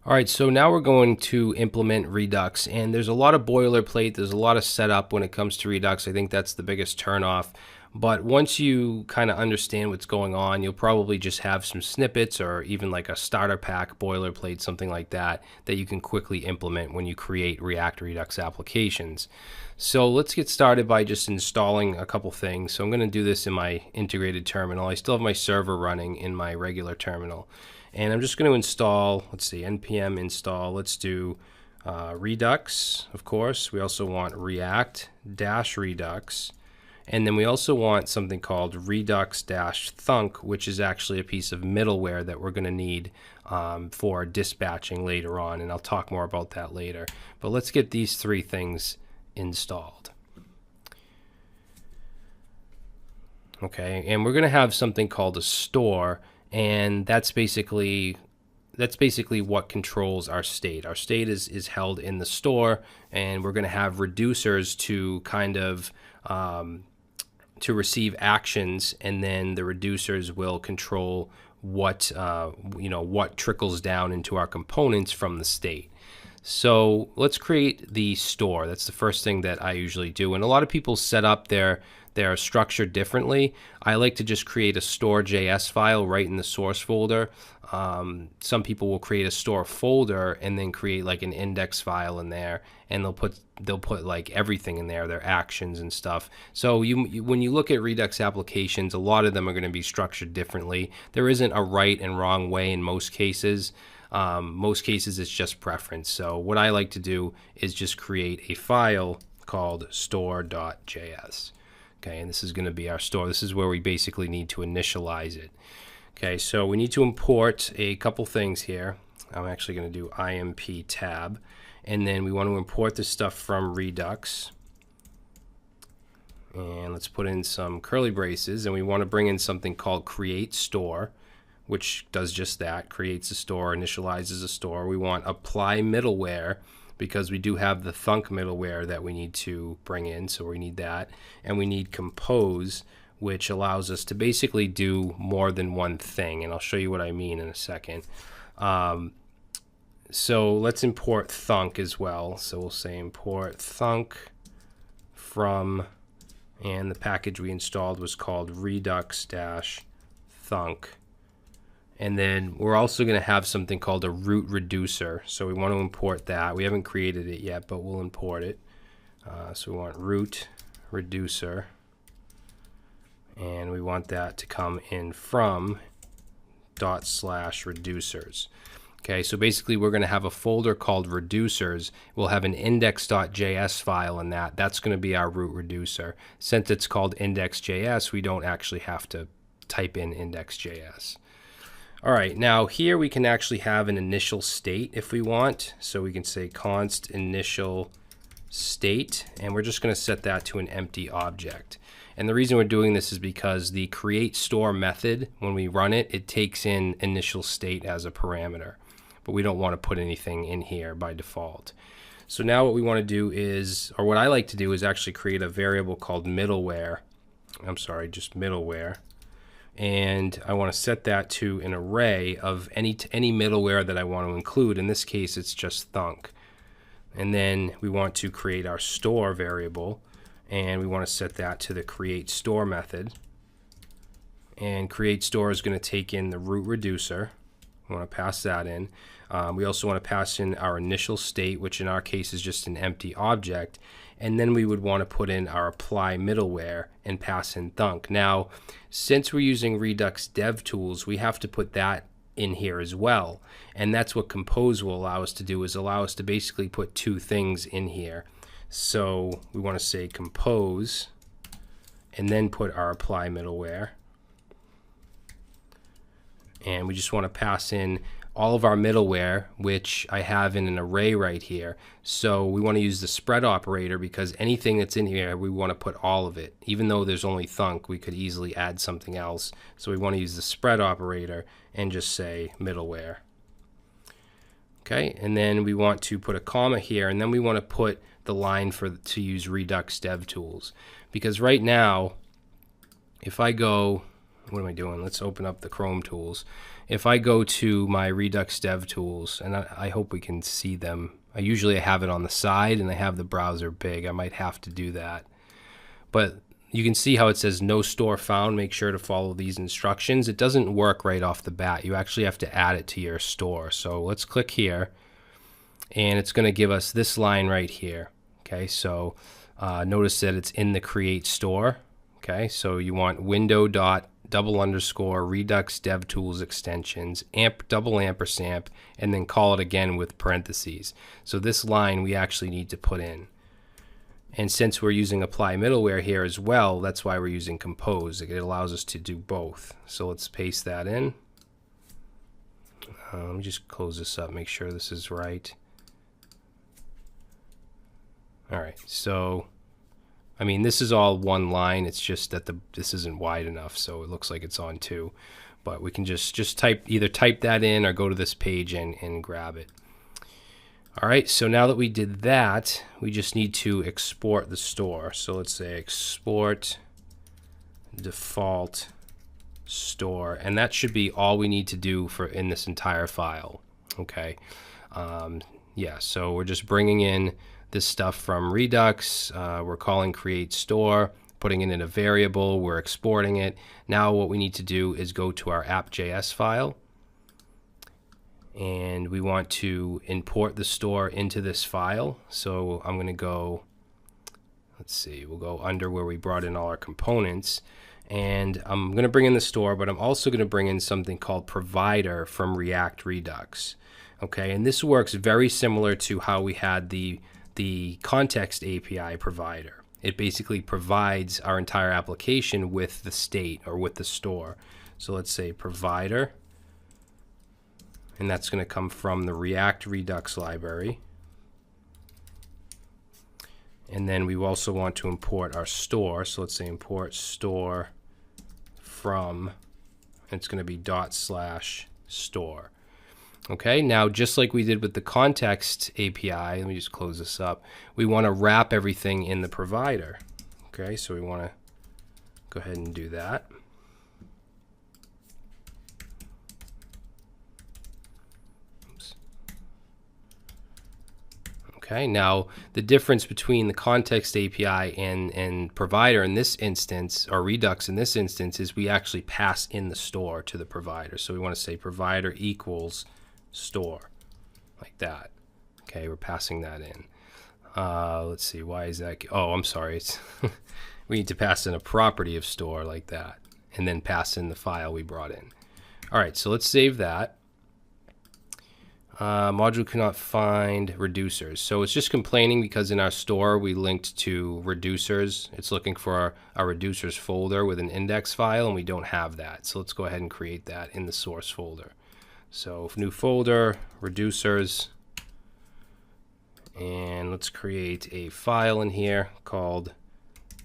All right, so now we're going to implement Redux, and there's a lot of boilerplate, there's a lot of setup when it comes to Redux. I think that's the biggest turnoff. But once you kind of understand what's going on, you'll probably just have some snippets or even like a starter pack boilerplate, something like that, that you can quickly implement when you create React Redux applications. So let's get started by just installing a couple things. So I'm going to do this in my integrated terminal. I still have my server running in my regular terminal. And I'm just going to install, let's see, npm install. Let's do Redux, of course. We also want React-Redux. And then we also want something called Redux-Thunk, which is actually a piece of middleware that we're going to need for dispatching later on. And I'll talk more about that later. But let's get these three things installed. Okay, and we're going to have something called a store. And that's basically what controls our state. Our state is held in the store, and we're going to have reducers to kind of to receive actions, and then the reducers will control what what trickles down into our components from the state. So let's create the store. That's the first thing that I usually do, and a lot of people set up their structure differently. I like to just create a store.js file right in the source folder. Some people will create a store folder and then create like an index file in there, and they'll put like everything in there, their actions and stuff. So when you look at Redux applications, a lot of them are going to be structured differently. There isn't a right and wrong way in most cases. Most cases it's just preference. So what I like to do is just create a file called store.js. Okay, and this is going to be our store. This is where we basically need to initialize it. Okay, so we need to import a couple things here. I'm actually going to do imp tab, and then we want to import this stuff from Redux. And let's put in some curly braces, and we want to bring in something called create store, which does just that, creates a store, initializes a store. We want apply middleware, because we do have the Thunk middleware that we need to bring in, so we need that. And we need compose, which allows us to basically do more than one thing, and I'll show you what I mean in a second. So let's import Thunk as well. So we'll say import Thunk from, and the package we installed was called Redux-Thunk. And then we're also going to have something called a root reducer. So we want to import that. We haven't created it yet, but we'll import it. So we want root reducer. And we want that to come in from /reducers. Okay, so basically we're going to have a folder called reducers. We'll have an index.js file in that. That's going to be our root reducer. Since it's called index.js, we don't actually have to type in index.js. All right, now here we can actually have an initial state if we want. So we can say const initial state, and we're just going to set that to an empty object. And the reason we're doing this is because the create store method, when we run it, it takes in initial state as a parameter. But we don't want to put anything in here by default. So now what we want to do is, or what I like to do is actually create a variable called middleware. I'm sorry, just middleware. And I want to set that to an array of any middleware that I want to include. In this case, it's just Thunk. And then we want to create our store variable, and we want to set that to the create store method. And create store is going to take in the root reducer. We want to pass that in. We also want to pass in our initial state, which in our case is just an empty object. And then we would want to put in our apply middleware and pass in Thunk. Now, since we're using Redux Dev Tools, we have to put that in here as well. And that's what compose will allow us to do, is allow us to basically put two things in here. So we want to say compose and then put our apply middleware. And we just want to pass in all of our middleware, which I have in an array right here. So we want to use the spread operator, because anything that's in here, we want to put all of it. Even though there's only Thunk, we could easily add something else. So we want to use the spread operator and just say middleware. Okay, and then we want to put a comma here, and then we want to put the line to use Redux Dev Tools. Because right now, if I go, what am I doing? Let's open up the Chrome tools. If I go to my Redux Dev Tools, and I hope we can see them. I usually have it on the side and I have the browser big. I might have to do that. But you can see how it says no store found. Make sure to follow these instructions. It doesn't work right off the bat. You actually have to add it to your store. So let's click here, and it's going to give us this line right here. Okay, so notice that it's in the create store. Okay, so you want window dot double underscore Redux DevTools extensions, double ampersand, and then call it again with parentheses. So this line we actually need to put in. And since we're using apply middleware here as well, that's why we're using compose. It allows us to do both. So let's paste that in. Let me just close this up, make sure this is right. All right, so I mean, this is all one line. It's just that this isn't wide enough, so it looks like it's on two. But we can just either type that in or go to this page and grab it. All right, so now that we did that, we just need to export the store. So let's say export default store, and that should be all we need to do in this entire file. Okay, yeah, so we're just bringing in this stuff from Redux. We're calling create store, putting it in a variable, we're exporting it. Now what we need to do is go to our app.js file, and we want to import the store into this file. So I'm going to go, let's see, we'll go under where we brought in all our components, and I'm going to bring in the store, but I'm also going to bring in something called provider from React Redux. Okay, and this works very similar to how we had the context API provider. It basically provides our entire application with the state or with the store. So let's say provider, and that's going to come from the React Redux library. And then we also want to import our store. So let's say import store from, and it's going to be /store. Okay, now just like we did with the context API, let me just close this up. We want to wrap everything in the provider. Okay, so we want to go ahead and do that. Oops. Okay, now the difference between the context API and provider in this instance, or Redux in this instance, is we actually pass in the store to the provider. So we want to say provider equals store, like that. Okay, we're passing that in. Let's see, why is that? Oh, I'm sorry. It's we need to pass in a property of store like that, and then pass in the file we brought in. All right, so let's save that. Module cannot find reducers. So it's just complaining because in our store we linked to reducers. It's looking for our reducers folder with an index file, and we don't have that. So let's go ahead and create that in the source folder. So new folder, reducers, and let's create a file in here called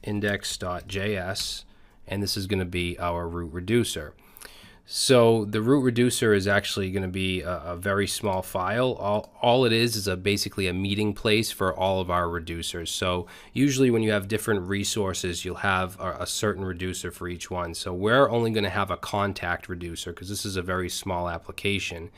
index.js, and this is going to be our root reducer. So the root reducer is actually going to be a very small file. All it is basically a meeting place for all of our reducers. So usually when you have different resources, you'll have a certain reducer for each one. So we're only going to have a contact reducer because this is a very small application.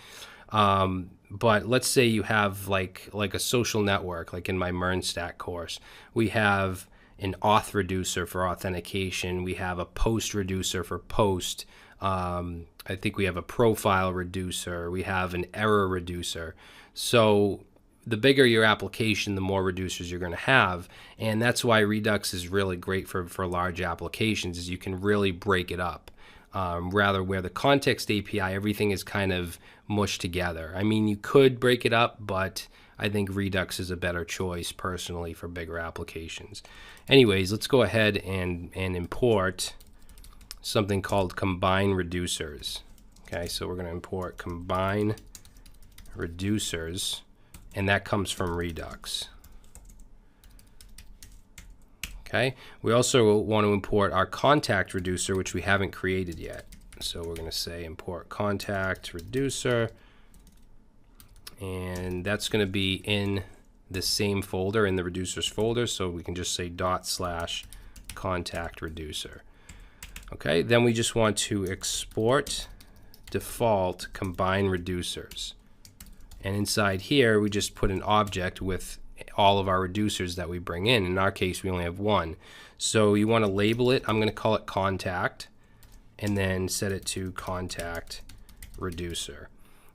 But let's say you have like a social network, like in my MERN-STAT course. We have an auth reducer for authentication. We have a post reducer for post. I think we have a profile reducer. We have an error reducer. So the bigger your application, the more reducers you're going to have. And that's why Redux is really great for large applications, is you can really break it up. Rather where the context API, everything is kind of mushed together. I mean, you could break it up, but I think Redux is a better choice personally for bigger applications. Anyways, let's go ahead and import something called combine reducers. Okay, so we're going to import combine reducers, and that comes from Redux. Okay, we also want to import our contact reducer, which we haven't created yet. So we're going to say import contact reducer, and that's going to be in the same folder, in the reducers folder. So we can just say /contact reducer. Okay, then we just want to export default combine reducers. And inside here, we just put an object with all of our reducers that we bring in. In our case, we only have one. So you want to label it. I'm going to call it contact, and then set it to contact reducer.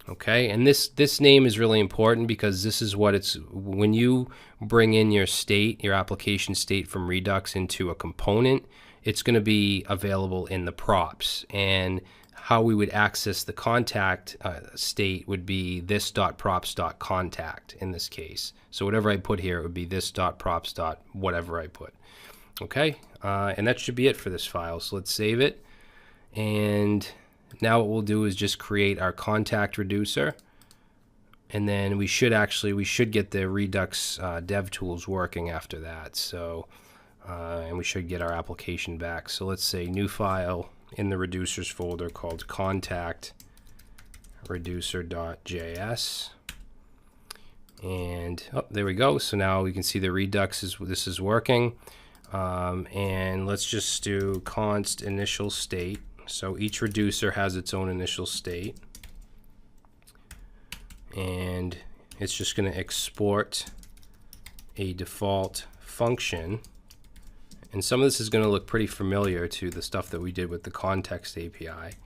Okay, and this name is really important because this is what it's, when you bring in your state, your application state from Redux into a component, it's going to be available in the props. And how we would access the contact state would be this.props.contact in this case. So whatever I put here, it would be this.props. Whatever I put. Okay, and that should be it for this file. So let's save it. And now what we'll do is just create our contact reducer. And then we should get the Redux dev tools working after that. So, and we should get our application back. So let's say new file in the reducers folder called contact reducer.js. And there we go. So now we can see the Redux this is working. And let's just do const initial state. So each reducer has its own initial state. And it's just going to export a default function. And some of this is going to look pretty familiar to the stuff that we did with the context API.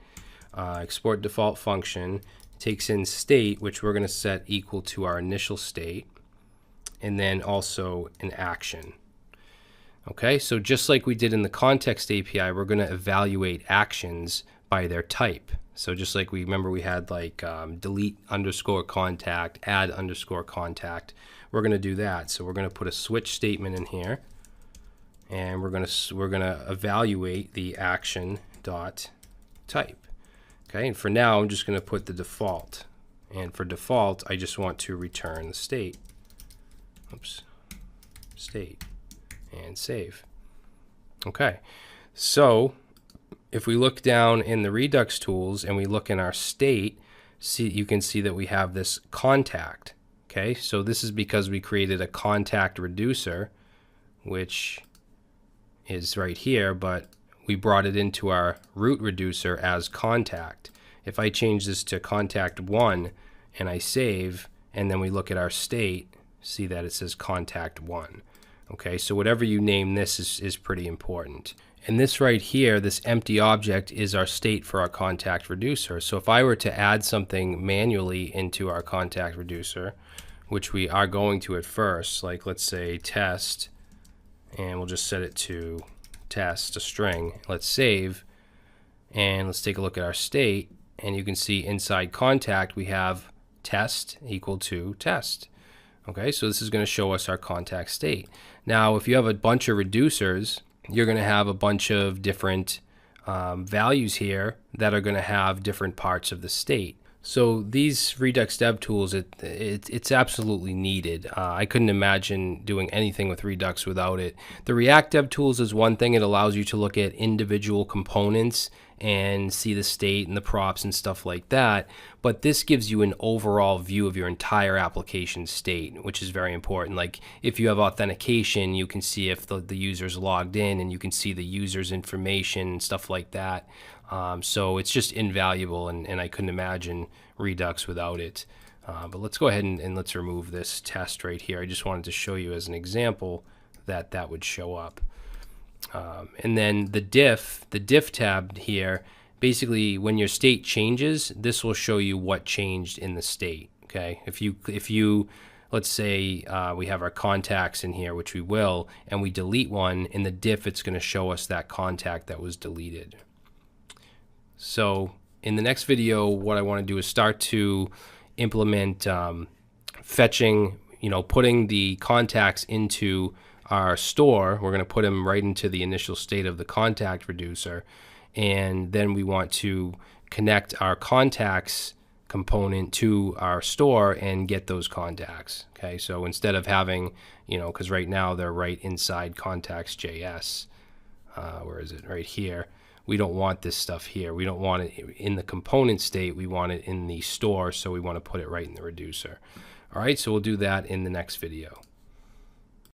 Export default function takes in state, which we're going to set equal to our initial state, and then also an action. Okay, so just like we did in the context API, we're going to evaluate actions by their type. So just like we had like delete underscore contact, add underscore contact, we're going to do that. So we're going to put a switch statement in here, and we're going to evaluate the action dot type. Okay, and for now I'm just going to put the default, and for default I just want to return the state. Oops, state. And save. Okay, so if we look down in the Redux tools and we look in our state, you can see that we have this contact. Okay, so this is because we created a contact reducer, which is right here, but we brought it into our root reducer as contact. If I change this to contact 1 and I save, and then we look at our state, see that it says contact 1. Okay, so whatever you name this is pretty important. And this right here, this empty object, is our state for our contact reducer. So if I were to add something manually into our contact reducer, which we are going to at first, like let's say test, and we'll just set it to test, a string. Let's save, and let's take a look at our state, and you can see inside contact we have test equal to test. Okay, so this is going to show us our contact state. Now, if you have a bunch of reducers, you're going to have a bunch of different values here that are going to have different parts of the state. So these Redux dev tools, it's absolutely needed. I couldn't imagine doing anything with Redux without it. The React dev tools is one thing. It allows you to look at individual components and see the state and the props and stuff like that. But this gives you an overall view of your entire application state, which is very important. Like if you have authentication, you can see if the user's logged in, and you can see the user's information and stuff like that. So it's just invaluable, and I couldn't imagine Redux without it. But let's go ahead and let's remove this test right here. I just wanted to show you as an example that would show up. And then the diff tab here, basically when your state changes, this will show you what changed in the state. Okay, if you let's say we have our contacts in here, which we will, and we delete one, in the diff it's going to show us that contact that was deleted. So in the next video, what I want to do is start to implement fetching, putting the contacts into our store. We're going to put them right into the initial state of the contact reducer, and then we want to connect our contacts component to our store and get those contacts. Okay, so instead of having, because right now they're right inside contacts.js, where is it? Right here. We don't want this stuff here. We don't want it in the component state. We want it in the store, so we want to put it right in the reducer. All right, so we'll do that in the next video.